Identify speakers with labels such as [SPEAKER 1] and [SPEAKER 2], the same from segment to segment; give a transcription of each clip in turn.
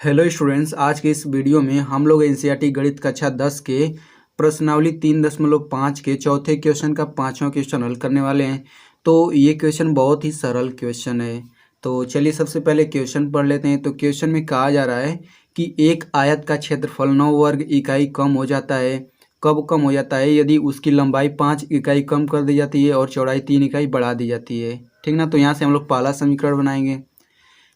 [SPEAKER 1] Hello students, आज के इस वीडियो में हम लोग एनसीईआरटी गणित कक्षा 10 के प्रश्नावली 3.5 के चौथे क्वेश्चन का पांचवा क्वेश्चन हल करने वाले हैं। तो ये क्वेश्चन बहुत ही सरल क्वेश्चन है। तो चलिए सबसे पहले क्वेश्चन पढ़ लेते हैं। तो क्वेश्चन में कहा जा रहा है कि एक आयत का क्षेत्रफल 9 वर्ग इकाई कम हो जाता है। कब कम हो जाता है? यदि उसकी लंबाई 5 इकाई कम कर दी जाती है और चौड़ाई 3 इकाई बढ़ा दी जाती है। ठीक ना। तो यहाँ से हम लोग पहला समीकरण बनाएंगे।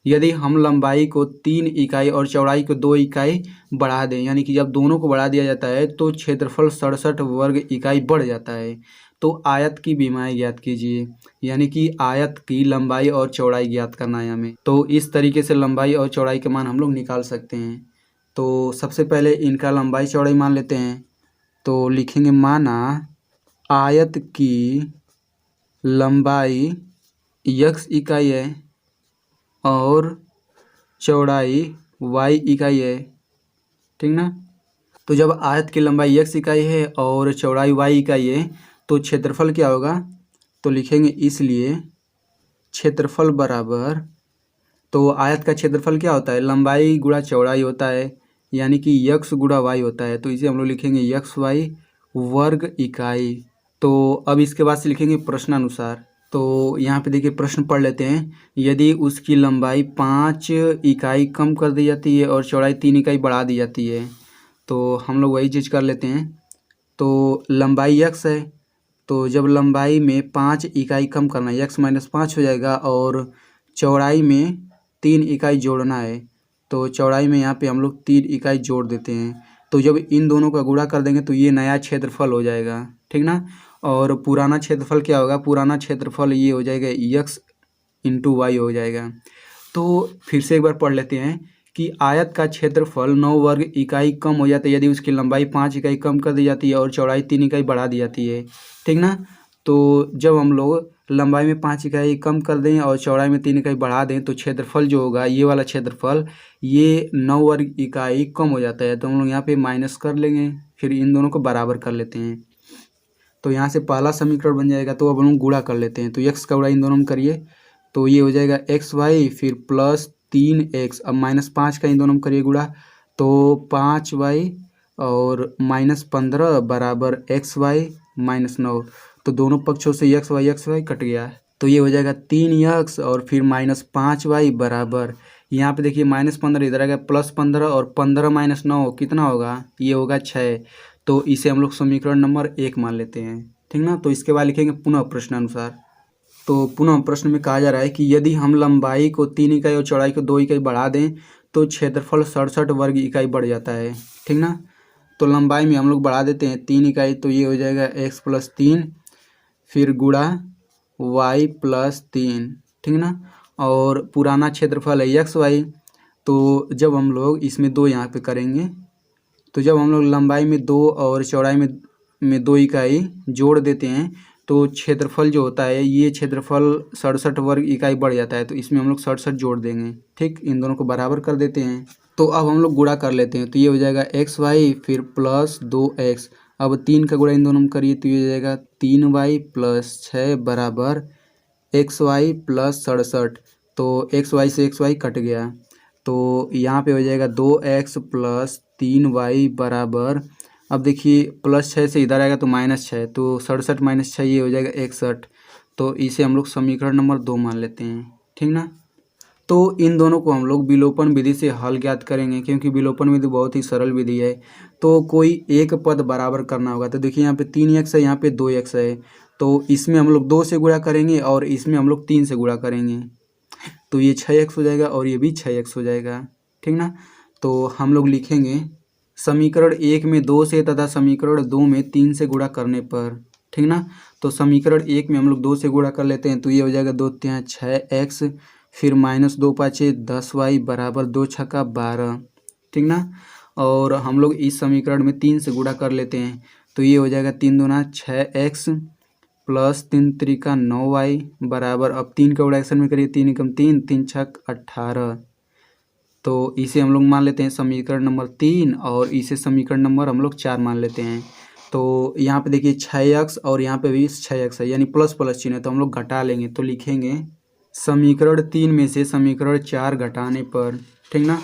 [SPEAKER 1] यदि हम लंबाई को 3 इकाई और चौड़ाई को 2 इकाई बढ़ा दें, यानी कि जब दोनों को बढ़ा दिया जाता है तो क्षेत्रफल 67 वर्ग इकाई बढ़ जाता है। तो आयत की विमाएँ ज्ञात कीजिए, यानी कि आयत की लंबाई और चौड़ाई ज्ञात करना है हमें। तो इस तरीके से लंबाई और चौड़ाई के मान हम लोग निकाल सकते हैं। तो सबसे पहले इनका लंबाई चौड़ाई मान लेते हैं। तो लिखेंगे माना आयत की लंबाई x इकाई है और चौड़ाई y इकाई है। ठीक ना। तो जब आयत की लंबाई x इकाई है और चौड़ाई y इकाई है तो क्षेत्रफल क्या होगा? तो लिखेंगे इसलिए क्षेत्रफल बराबर, तो आयत का क्षेत्रफल क्या होता है? लंबाई गुणा चौड़ाई होता है, यानी कि x गुणा y होता है। तो इसे हम लोग लिखेंगे xy वर्ग इकाई। तो अब इसके बाद से लिखेंगे प्रश्नानुसार। तो यहाँ पे देखिए प्रश्न पढ़ लेते हैं। यदि उसकी लंबाई 5 इकाई कम कर दी जाती है और चौड़ाई 3 इकाई बढ़ा दी जाती है, तो हम लोग वही चीज़ कर लेते हैं। तो लंबाई x है, तो जब लंबाई में 5 इकाई कम करना है, x - 5 हो जाएगा और चौड़ाई में 3 इकाई जोड़ना है। तो चौड़ाई में यहाँ पे हम लोग 3 इकाई जोड़ देते हैं। तो जब इन दोनों का गुणा कर देंगे तो ये नया क्षेत्रफल हो जाएगा। ठीक ना। और पुराना क्षेत्रफल क्या होगा? पुराना क्षेत्रफल ये हो जाएगा x × y हो जाएगा। तो फिर से एक बार पढ़ लेते हैं कि आयत का क्षेत्रफल 9 वर्ग इकाई कम हो जाता है यदि उसकी लंबाई 5 इकाई कम कर दी जाती है और चौड़ाई 3 इकाई बढ़ा दी जाती है। ठीक ना। तो जब हम लोग लंबाई में 5 इकाई कम कर दें और चौड़ाई में 3 इकाई बढ़ा दें तो क्षेत्रफल जो होगा, ये वाला क्षेत्रफल, ये 9 वर्ग इकाई कम हो जाता है। तो हम लोग यहाँ पे माइनस कर लेंगे, फिर इन दोनों को बराबर कर लेते हैं। तो यहाँ से पहला समीकरण बन जाएगा। तो अब हम लोग गुणा कर लेते हैं। तो x का गुणा इन दोनों में करिए तो ये हो जाएगा xy फिर प्लस 3x। अब -5 का इन दोनों में करिए गुणा तो 5y और -15 बराबर xy - 9। तो दोनों पक्षों से xy कट गया। तो ये हो जाएगा 3x और फिर -5y बराबर, यहाँ पे देखिए -15 इधर आ गया, +15 और 15 - 9 कितना होगा? ये होगा 6। तो इसे हम लोग समीकरण नंबर 1 मान लेते हैं। ठीक ना। तो इसके बाद लिखेंगे पुनः प्रश्नानुसार। तो पुनः प्रश्न में कहा जा रहा है कि यदि हम लंबाई को 3 इकाई और चौड़ाई को 2 इकाई बढ़ा दें तो क्षेत्रफल 67 वर्ग इकाई बढ़ जाता है। ठीक ना। तो लंबाई में हम लोग बढ़ा देते हैं 3 इकाई, तो ये हो जाएगा x + 3 फिर गुणा y + 3। ठीक ना। और पुराना क्षेत्रफल है xy, तो जब हम लोग इसमें 2 यहाँ पे करेंगे, तो जब हम लोग लंबाई में 2 और चौड़ाई में 2 इकाई जोड़ देते हैं तो क्षेत्रफल जो होता है, ये क्षेत्रफल 67 वर्ग इकाई बढ़ जाता है। तो इसमें हम लोग 67 जोड़ देंगे। ठीक, इन दोनों को बराबर कर देते हैं। तो अब हम लोग गुणा कर लेते हैं। तो ये हो जाएगा xy फिर प्लस 2x। अब 3 का गुणा इन दोनों में करिए तो ये हो जाएगा 3y + 6 बराबर xy + 67। तो xy से xy कट गया। तो यहाँ पे हो जाएगा 2x + 3y बराबर, अब देखिए +6 से इधर आएगा तो -6, तो 67 - 6 ये हो जाएगा 61। तो इसे हम लोग समीकरण नंबर 2 मान लेते हैं। ठीक ना। तो इन दोनों को हम लोग विलोपन विधि से हल ज्ञात करेंगे, क्योंकि विलोपन विधि बहुत ही सरल विधि है। तो कोई एक पद बराबर करना होगा। तो देखिए यहाँ पे 3x है, यहाँ पे 2x है, तो इसमें हम लोग 2 से गुणा करेंगे और इसमें हम लोग 3 से गुणा करेंगे। तो ये 6x हो जाएगा और ये भी 6x हो जाएगा। ठीक ना। तो हम लोग लिखेंगे समीकरण 1 में 2 से तथा समीकरण 2 में 3 से गुणा करने पर। ठीक ना। तो समीकरण 1 में हम लोग 2 से गुणा कर लेते हैं तो ये हो जाएगा 2 × 3 = 6x फिर -2 × 5 = 10y बराबर 2 × 6 = 12। ठीक ना। और हम लोग इस समीकरण में 3 से गुणा कर लेते हैं तो ये हो जाएगा 3 × 2 = 6x प्लस 3 × 3 = 9y बराबर, अब 3 का गुणा एक्शन में करिए, 3 × 3 = 3 × 6 = 18। तो इसे हम लोग मान लेते हैं समीकरण नंबर 3 और इसे समीकरण नंबर हम लोग 4 मान लेते हैं। तो यहाँ पे देखिए 6x और यहाँ पे भी 6x है, यानी प्लस प्लस चिन्ह है, तो हम लोग घटा लेंगे। तो लिखेंगे समीकरण 3 में से समीकरण 4 घटाने पर। ठीक ना।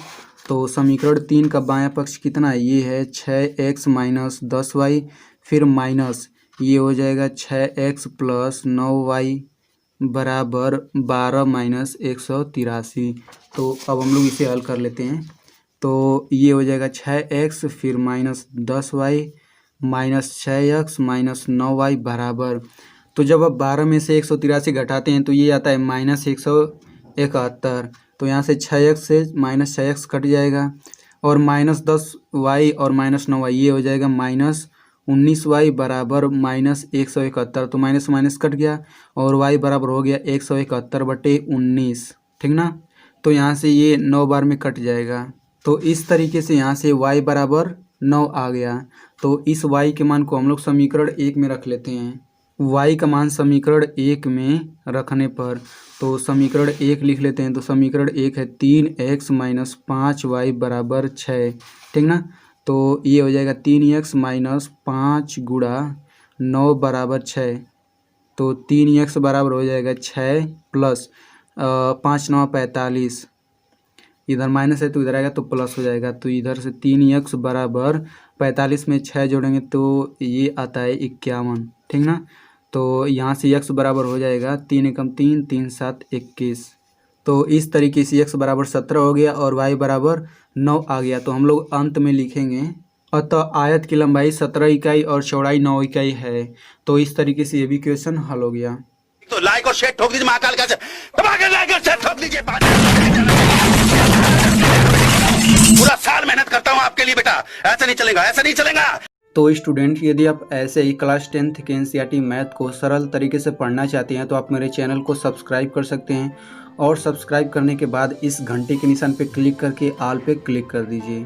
[SPEAKER 1] तो समीकरण 3 का बायां पक्ष कितना है, ये है 6x माइनस 10y, फिर माइनस ये हो जाएगा 6x प्लस 9y बराबर 12 माइनस 183। तो अब हम लोग इसे हल कर लेते हैं। तो ये हो जाएगा 6x फिर minus 10y minus 6x minus 9y बराबर, तो जब आप 12 में से 183 घटाते हैं तो ये आता है माइनस 171। तो यहाँ से 6x से माइनस 6x कट जाएगा और माइनस 10y और माइनस 9y ये हो जाएगा माइनस 19y बराबर माइनस 171। तो माइनस माइनस कट गया और y बराबर हो गया 171/19, ठीक ना। तो यहाँ से ये 9 बार में कट जाएगा। तो इस तरीके से यहाँ से y बराबर 9 आ गया। तो इस y के मान को हम लोग समीकरण 1 में रख लेते हैं। y का मान समीकरण 1 में रखने पर तो समीकरण 1 लिख लेते हैं। तो समीकरण 1 है 3x माइनस 5y बराबर 6, ठीक ना। तो ये हो जाएगा 3x माइनस 5 गुणा 9 बराबर 6। तो 3x बराबर हो जाएगा 6 प्लस 5 9 45, इधर माइनस है तो इधर आएगा तो प्लस हो जाएगा। तो इधर से 3x बराबर 45 में 6 जोड़ेंगे तो ये आता है 51, ठीक ना। तो यहाँ से x बराबर हो जाएगा 3 एकम 3 3 7 21। तो इस तरीके से x बराबर 17 हो गया और y बराबर 9 आ गया। तो हम लोग अंत में लिखेंगे अतः आयत की लंबाई 17 इकाई और चौड़ाई 9 इकाई है। तो इस तरीके से ये भी क्वेश्चन हल हो गया।
[SPEAKER 2] तो लाइक और शेयर ठोक दीजिए, महाकाल का लाइक और शेयर ठोक दीजिए। पूरा साल मेहनत करता हूँ आपके लिए बेटा, ऐसा नहीं चलेगा, ऐसा नहीं चलेगा।
[SPEAKER 1] तो स्टूडेंट, यदि आप ऐसे ही क्लास 10th के एनसीईआरटी मैथ को सरल तरीके से पढ़ना चाहते हैं तो आप मेरे चैनल को सब्सक्राइब कर सकते हैं और सब्सक्राइब करने के बाद इस घंटे के निशान पे क्लिक करके ऑल पे क्लिक कर दीजिए।